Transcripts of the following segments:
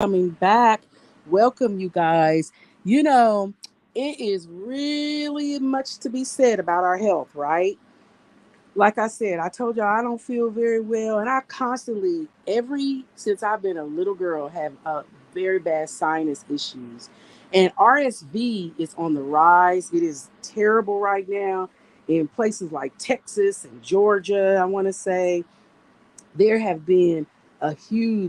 coming back. Welcome, you guys. You know, it is really much to be said about our health, right? Like I said, I told y'all I don't feel very well, and I constantly, since I've been a little girl, have very bad sinus issues. And RSV is on the rise. It is terrible right now in places like Texas and Georgia, I want to say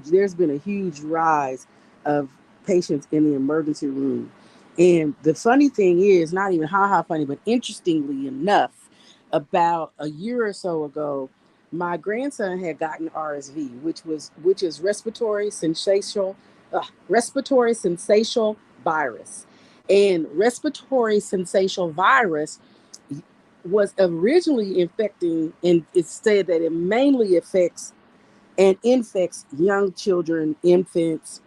there's been a huge rise of patients in the emergency room. And the funny thing is, not even how funny, but interestingly enough, about a year or so ago, my grandson had gotten RSV, which is respiratory syncytial virus. And respiratory syncytial virus was originally infecting, and it said that it mainly affects and infects young children, infants.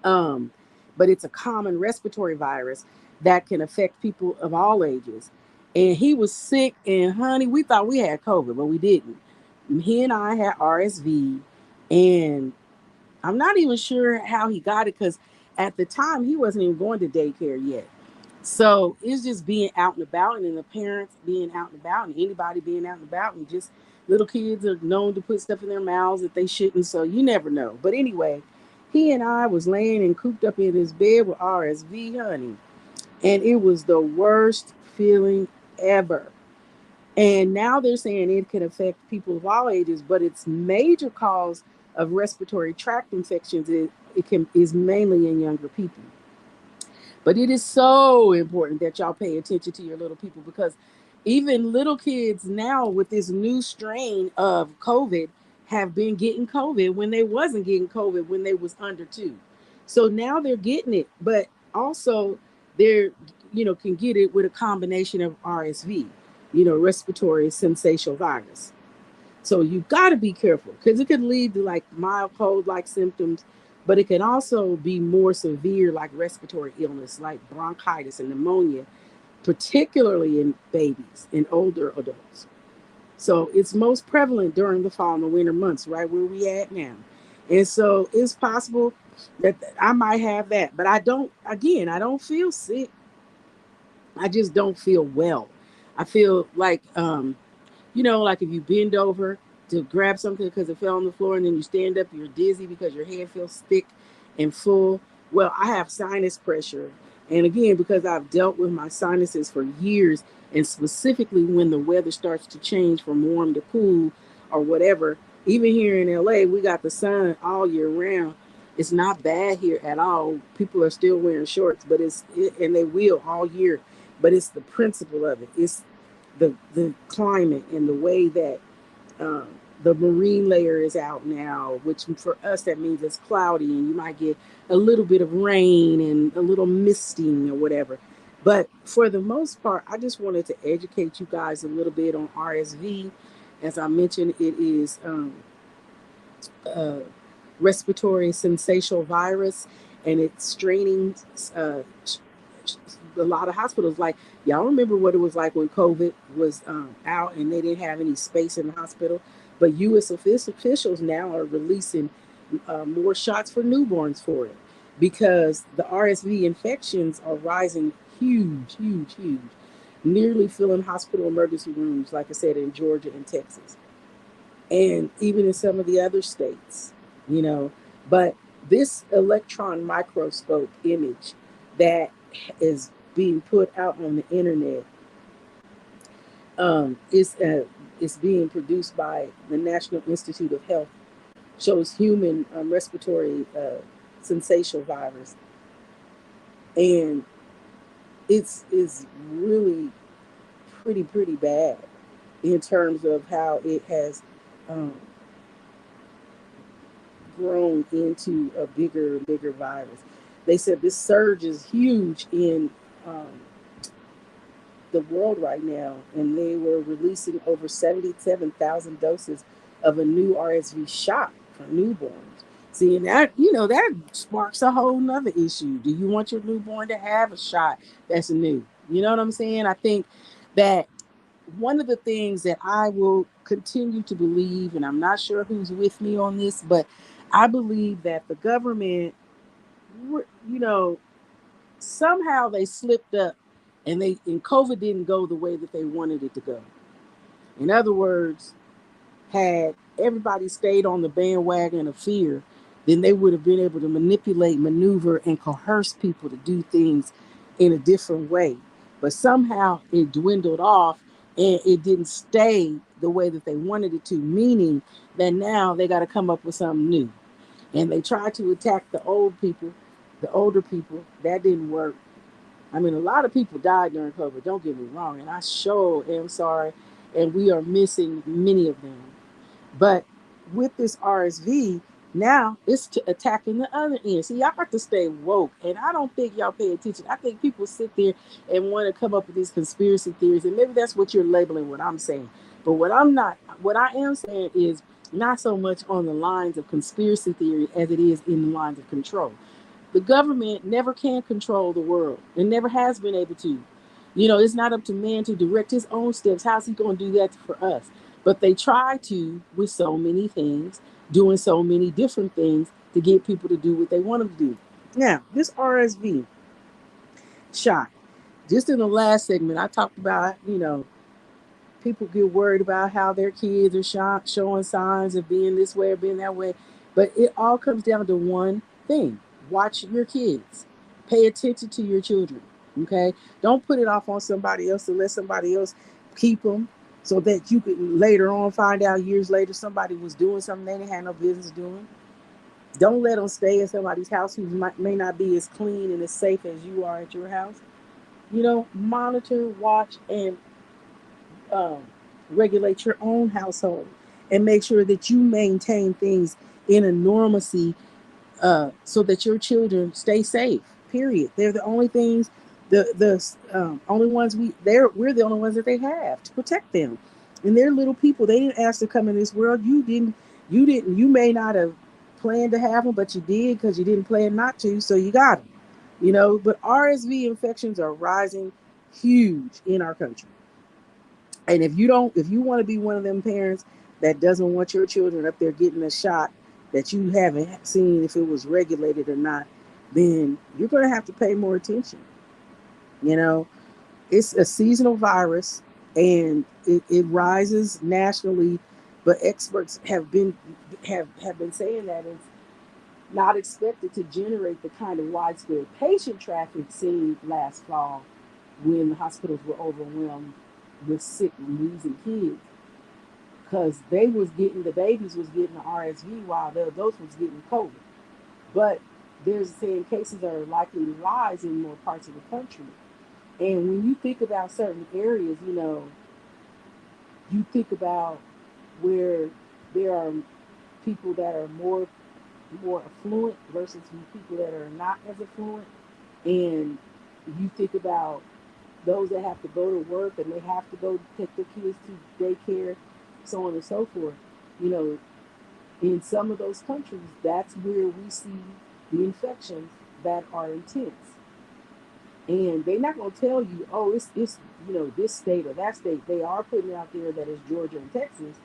Um, but it's a common respiratory virus that can affect people of all ages. And he was sick, and honey, we thought we had COVID, but we didn't. He and I had RSV, and I'm not even sure how he got it because at the time he wasn't even going to daycare yet. So it's just being out and about, and then the parents being out and about, and anybody being out and about, and just little kids are known to put stuff in their mouths that they shouldn't. So you never know. But anyway, he and I was laying and cooped up in his bed with RSV, honey, and it was the worst feeling ever. And now they're saying it can affect people of all ages, but its major cause of respiratory tract infections is mainly in younger people. But it is so important that y'all pay attention to your little people because even little kids now with this new strain of COVID have been getting COVID when they wasn't getting COVID when they was under 2. So now they're getting it, but also they're can get it with a combination of RSV, respiratory syncytial virus. So you got to be careful because it could lead to like mild cold like symptoms, but it can also be more severe like respiratory illness like bronchitis and pneumonia, particularly in babies and older adults. So it's most prevalent during the fall and the winter months, right where we at now. And so it's possible that I might have that, but I don't feel sick. I just don't feel well. I feel like like if you bend over to grab something because it fell on the floor and then you stand up, you're dizzy because your head feels thick and full. Well, I have sinus pressure. And again, because I've dealt with my sinuses for years, and specifically when the weather starts to change from warm to cool or whatever, even here in LA, we got the sun all year round. It's not bad here at all. People are still wearing shorts, and they will all year. But it's the principle of it. It's the climate and the way that um, the marine layer is out now, which for us that means it's cloudy and you might get a little bit of rain and a little misting or whatever. But for the most part, I just wanted to educate you guys a little bit on RSV. As I mentioned, it is uh, respiratory syncytial virus, and it's straining uh, a lot of hospitals. Like y'all remember what it was like when COVID was out and they didn't have any space in the hospital. But U.S. officials now are releasing more shots for newborns for it because the RSV infections are rising huge, huge, huge, nearly filling hospital emergency rooms, like I said, in Georgia and Texas and even in some of the other states, you know. But this electron microscope image that is being put out on the internet is being produced by the National Institute of Health, shows human respiratory syncytial virus, and it's is really pretty bad in terms of how it has um, grown into a bigger and bigger virus. They said this surge is huge in um, the world right now, and they were releasing over 77,000 doses of a new RSV shot for newborns. See, and that sparks a whole nother issue. Do you want your newborn to have a shot that's new? You know what I'm saying? I think that one of the things that I will continue to believe, and I'm not sure who's with me on this, but I believe that the government you know, somehow they slipped up, and COVID didn't go the way that they wanted it to go. In other words, had everybody stayed on the bandwagon of fear, then they would have been able to manipulate, maneuver, and coerce people to do things in a different way. But somehow it dwindled off and it didn't stay the way that they wanted it to, meaning that now they got to come up with something new. And they tried to attack the old people, the older people. That didn't work. I mean, a lot of people died during COVID, don't get me wrong, and I sure am sorry, and we are missing many of them. But with this RSV, now it's attacking the other end. See, y'all got to stay woke, and I don't think y'all pay attention. I think people sit there and want to come up with these conspiracy theories, and maybe that's what you're labeling what I'm saying. But what I am saying is not so much on the lines of conspiracy theory as it is in the lines of control. The government never can control the world and never has been able to. You know, it's not up to man to direct his own steps. How's he going to do that for us? But they try to with so many things, doing so many different things to get people to do what they want them to do. Now, this RSV shot, just in the last segment, I talked about, people get worried about how their kids are showing signs of being this way or being that way. But it all comes down to one thing: watch your kids, pay attention to your children. Okay, don't put it off on somebody else to let somebody else keep them, so that you could later on find out years later somebody was doing something they didn't have no business doing. Don't let them stay in somebody's house who may not be as clean and as safe as you are at your house. Monitor, watch, and um, regulate your own household, and make sure that you maintain things in a normacy, so that your children stay safe. Period. They're the only things, the only ones we're the only ones that they have to protect them. And they're little people. They didn't ask to come in this world. You may not have planned to have them, but you did because you didn't plan not to, so you got them. But RSV infections are rising huge in our country. And if you want to be one of them parents that doesn't want your children up there getting a shot that you haven't seen if it was regulated or not, then you're going to have to pay more attention. You know, it's a seasonal virus, and it rises nationally, but experts have been saying that it's not expected to generate the kind of widespread patient traffic seen last fall when the hospitals were overwhelmed with sick and wheezing kids, because the babies was getting the RSV while the adults was getting COVID. But there's saying cases are likely to rise in more parts of the country. And when you think about certain areas, you think about where there are people that are more affluent versus people that are not as affluent, and you think about those that have to go to work and they have to go take their kids to daycare, so on and so forth. You know, in some of those countries, that's where we see the infections that are intense. And they're not going to tell you, oh, it's this state or that state. They are putting out there that it's Georgia and Texas,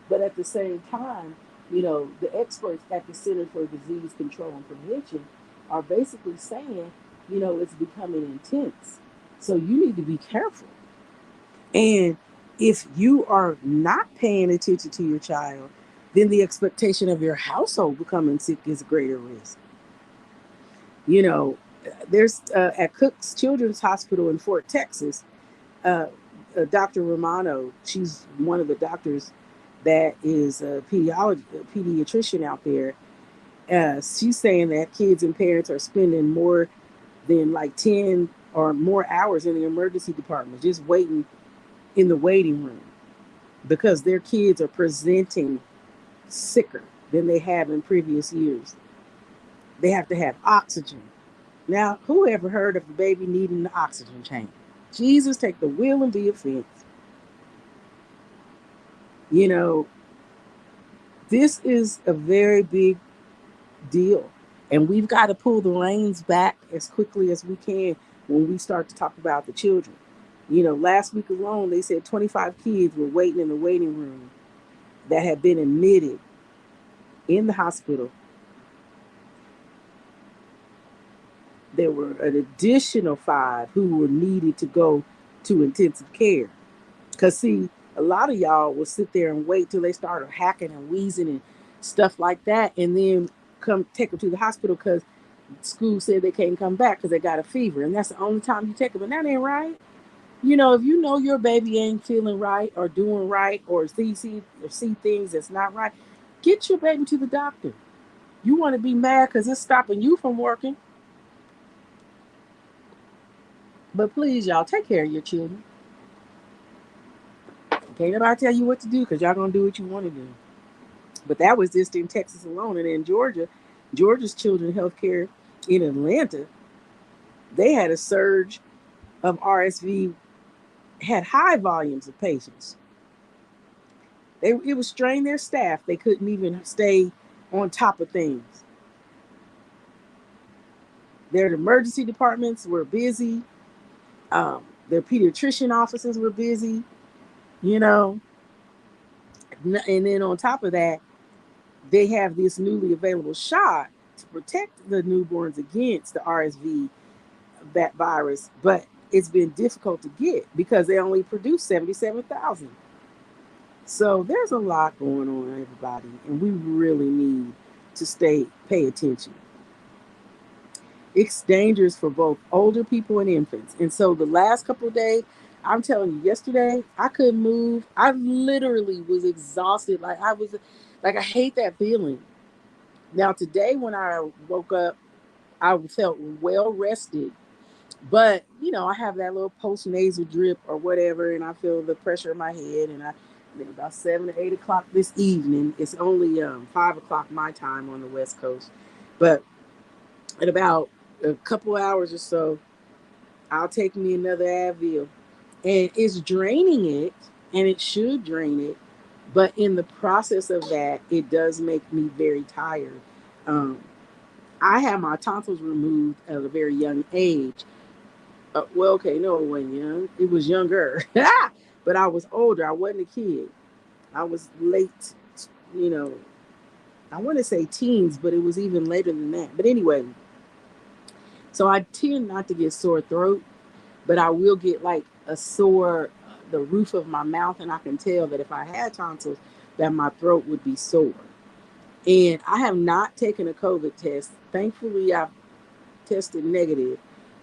but at the same time, the experts at the Center for Disease Control and Prevention are basically saying, it's becoming intense. So you need to be careful. And if you are not paying attention to your child, then the expectation of your household becoming sick is a greater risk. You know, there's at Cook's Children's Hospital in Fort Texas, uh, Dr. Romano, she's one of the doctors that is a pediatrician out there. She's saying that kids and parents are spending more than like 10 or more hours in the emergency department just waiting in the waiting room because their kids are presenting sicker than they have in previous years. They have to have oxygen. Now, who ever heard of a baby needing the oxygen tank? Jesus, take the wheel and be offense. You know, this is a very big deal. And we've got to pull the reins back as quickly as we can when we start to talk about the children. Last week alone, they said 25 kids were waiting in the waiting room that had been admitted in the hospital there were an additional 5 who were needed to go to intensive care. Because, see, a lot of y'all will sit there and wait till they started hacking and wheezing and stuff like that, and then come take them to the hospital because school said they can't come back because they got a fever. And that's the only time you take them. And that ain't right. If you know your baby ain't feeling right or doing right or see things that's not right, get your baby to the doctor. You want to be mad because it's stopping you from working. But please, y'all, take care of your children. Can't nobody tell you what to do because y'all gonna do what you want to do. But that was just in Texas alone, and in Georgia's children healthcare in Atlanta, they had a surge of RSV, had high volumes of patients. It was strained their staff. They couldn't even stay on top of things. Their emergency departments were busy. Their pediatrician offices were busy. You know, and then on top of that, they have this newly available shot to protect the newborns against the RSV that virus, but it's been difficult to get because they only produce 77,000. So there's a lot going on, everybody, and we really need to pay attention. It's dangerous for both older people and infants. And so the last couple of days, I'm telling you, yesterday I couldn't move. I literally was exhausted. Like I hate that feeling. Now today when I woke up, I felt well rested. But I have that little post nasal drip or whatever, and I feel the pressure in my head. And about 7 or 8 o'clock this evening. It's only 5 o'clock my time on the West Coast, but in about a couple hours or so, I'll take me another Advil, and it's draining it, and it should drain it. But in the process of that, it does make me very tired. Um, I had my tonsils removed at a very young age. Well, okay, no, it wasn't young. It was younger. But I was older. I wasn't a kid. I was late, you know, I want to say teens, but it was even later than that. But anyway, so I tend not to get sore throat, but I will get like a sore, the roof of my mouth, and I can tell that if I had tonsils, that my throat would be sore. And I have not taken a COVID test. Thankfully, I've tested negative,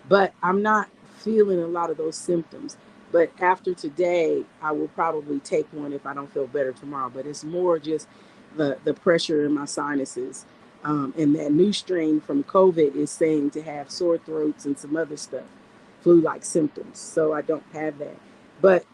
but I'm not feeling a lot of those symptoms. But after today, I will probably take one if I don't feel better tomorrow. But it's more just the pressure in my sinuses. And that new strain from COVID is saying to have sore throats and some other stuff, flu like symptoms. So I don't have that. But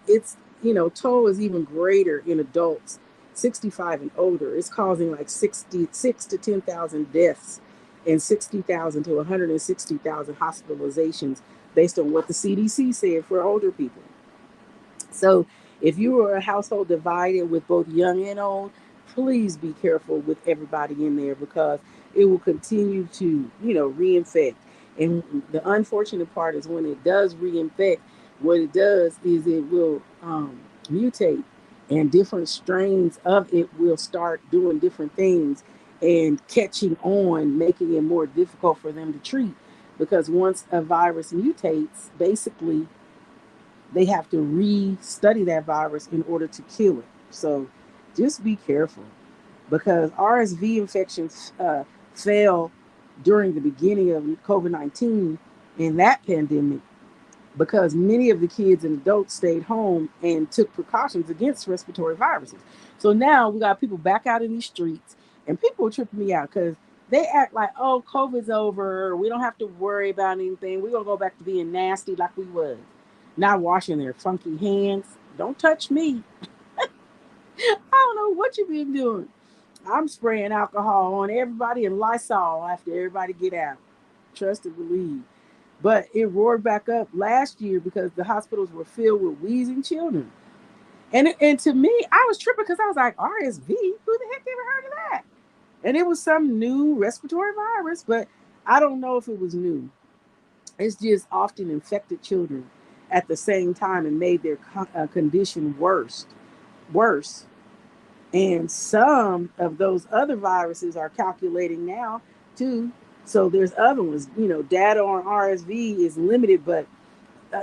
toll is even greater in adults 65 and older. It's causing like 66 to 10,000 deaths and 60,000 to 160,000 hospitalizations based on what the CDC said for older people. So if you are a household divided with both young and old, please be careful with everybody in there because it will continue to, reinfect. And the unfortunate part is when it does reinfect, what it does is it will mutate and different strains of it will start doing different things and catching on, making it more difficult for them to treat. Because once a virus mutates, basically they have to re-study that virus in order to kill it. So just be careful because RSV infections fell during the beginning of COVID-19 in that pandemic because many of the kids and adults stayed home and took precautions against respiratory viruses. So now we got people back out in these streets, and people are tripping me out because they act like, oh, COVID's over. We don't have to worry about anything. We're going to go back to being nasty like we was. Not washing their funky hands. Don't touch me. I don't know what you've been doing. I'm spraying alcohol on everybody and Lysol after everybody get out. Trust and believe. But it roared back up last year because the hospitals were filled with wheezing children. And to me, I was tripping because I was like, RSV? Who the heck ever heard of that? And it was some new respiratory virus, but I don't know if it was new. It's just often infected children at the same time and made their condition worse. And some of those other viruses are calculating now too. So there's other ones. Data on RSV is limited, but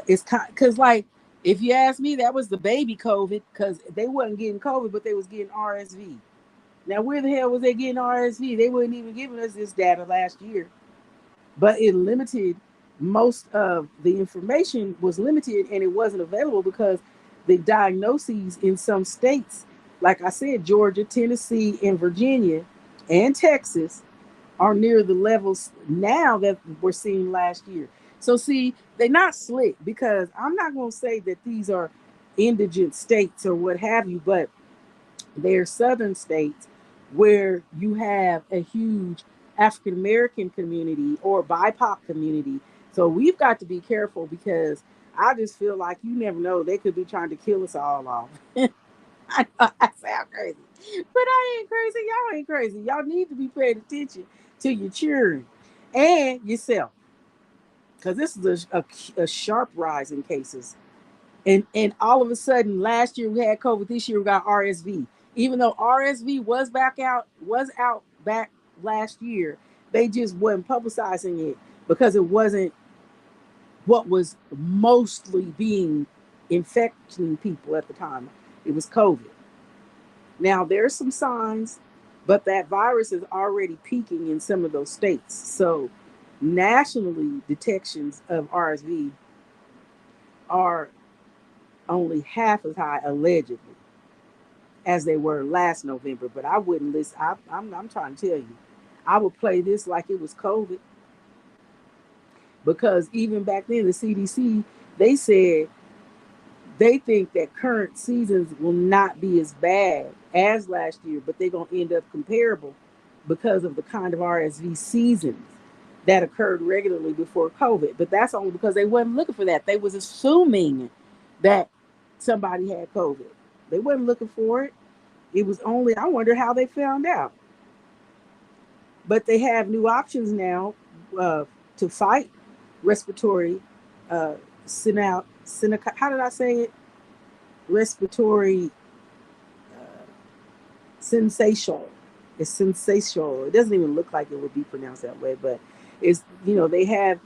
it's because like if you ask me, that was the baby COVID because they wasn't getting COVID, but they was getting RSV. Now where the hell was they getting RSV? They weren't even giving us this data last year, but it limited most of the information was limited and it wasn't available because the diagnoses in some states, like I said, Georgia, Tennessee, and Virginia, and Texas are near the levels now that we're seeing last year. So see, they're not slick because I'm not going to say that these are indigent states or what have you, but they're southern states where you have a huge African American community or BIPOC community. So we've got to be careful because I just feel like you never know. They could be trying to kill us all off. I know I sound crazy, but I ain't crazy. Y'all ain't crazy. Y'all need to be paying attention to your children and yourself because this is a sharp rise in cases. And all of a sudden, last year we had COVID. This year we got RSV. Even though RSV was out back last year, they just wasn't publicizing it because it wasn't what was mostly being infecting people at the time. It was COVID. Now there's some signs, but that virus is already peaking in some of those states. So nationally, detections of RSV are only half as high allegedly as they were last November. But I wouldn't listen. I'm trying to tell you, I would play this like it was COVID because even back then the CDC they said they think that current seasons will not be as bad as last year, but they're going to end up comparable because of the kind of RSV seasons that occurred regularly before COVID. But that's only because they wasn't looking for that. They was assuming that somebody had COVID. They wasn't looking for it. It was only, I wonder how they found out. But they have new options now to fight respiratory uh, how did I say it? Respiratory sensational. It's sensational. It doesn't even look like it would be pronounced that way, but they have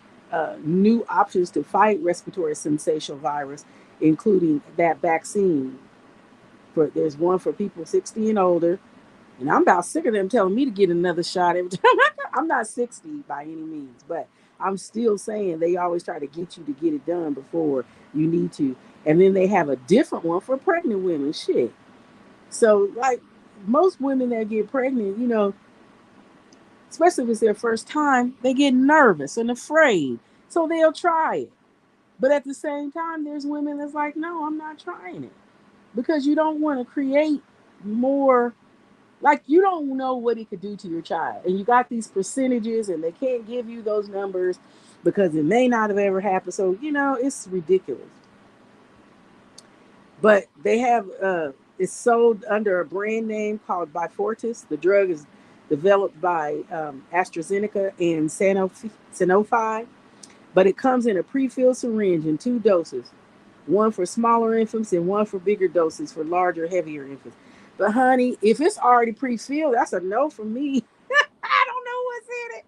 new options to fight respiratory sensational virus, including that vaccine. There's one for people 60 and older, and I'm about sick of them telling me to get another shot every time. I'm not 60 by any means, but I'm still saying they always try to get you to get it done before you need to. And then they have a different one for pregnant women. Shit. So, like most women that get pregnant, especially if it's their first time, they get nervous and afraid. So they'll try it. But at the same time, there's women that's like, no, I'm not trying it because you don't want to create more. Like, you don't know what it could do to your child. And you got these percentages, and they can't give you those numbers because it may not have ever happened. So, it's ridiculous. But they have it's sold under a brand name called Beyfortus. The drug is developed by AstraZeneca and Sanofi, but it comes in a pre-filled syringe in 2 doses, one for smaller infants and one for bigger doses for larger, heavier infants. But honey, if it's already pre-filled, that's a no for me. I don't know what's in it.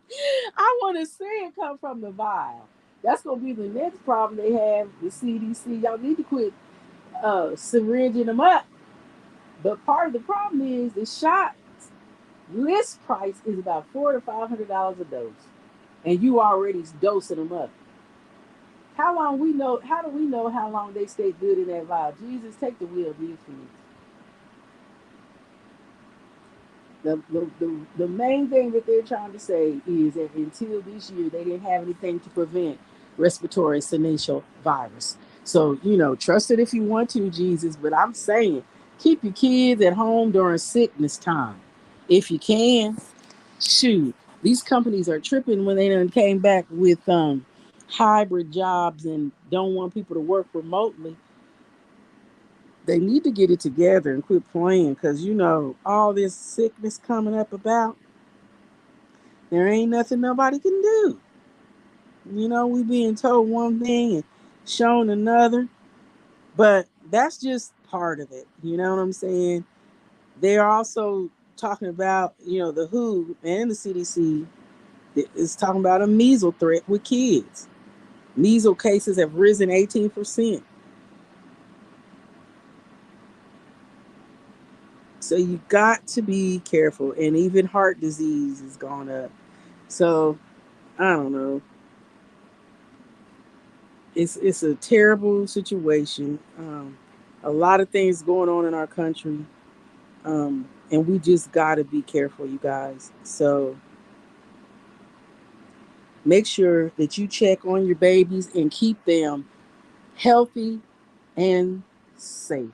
I want to see it come from the vial. That's gonna be the next problem they have. The CDC, y'all need to quit syringing them up. But part of the problem is the shot list price is about $400 to $500 a dose, and you already dosing them up. How long we know? How do we know how long they stay good in that vial? Jesus, take the wheel, these things. The main thing that they're trying to say is that until this year, they didn't have anything to prevent respiratory syncytial virus. So, trust it if you want to, Jesus. But I'm saying, keep your kids at home during sickness time. If you can, shoot. These companies are tripping when they done came back with hybrid jobs and don't want people to work remotely. They need to get it together and quit playing because all this sickness coming up about, there ain't nothing nobody can do. We being told one thing and shown another, but that's just part of it. You know what I'm saying? They're also talking about, the WHO and the CDC. It's talking about a measles threat with kids. Measles cases have risen 18%. So you got to be careful. And even heart disease has gone up. So I don't know. It's a terrible situation. A lot of things going on in our country. And we just got to be careful, you guys. So make sure that you check on your babies and keep them healthy and safe.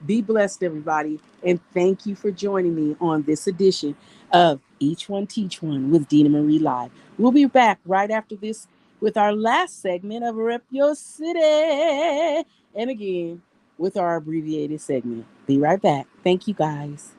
Be blessed, everybody. And thank you for joining me on this edition of Each One Teach One with Dina Marie Live. We'll be back right after this with our last segment of Rep Your City. And again, with our abbreviated segment. Be right back. Thank you, guys.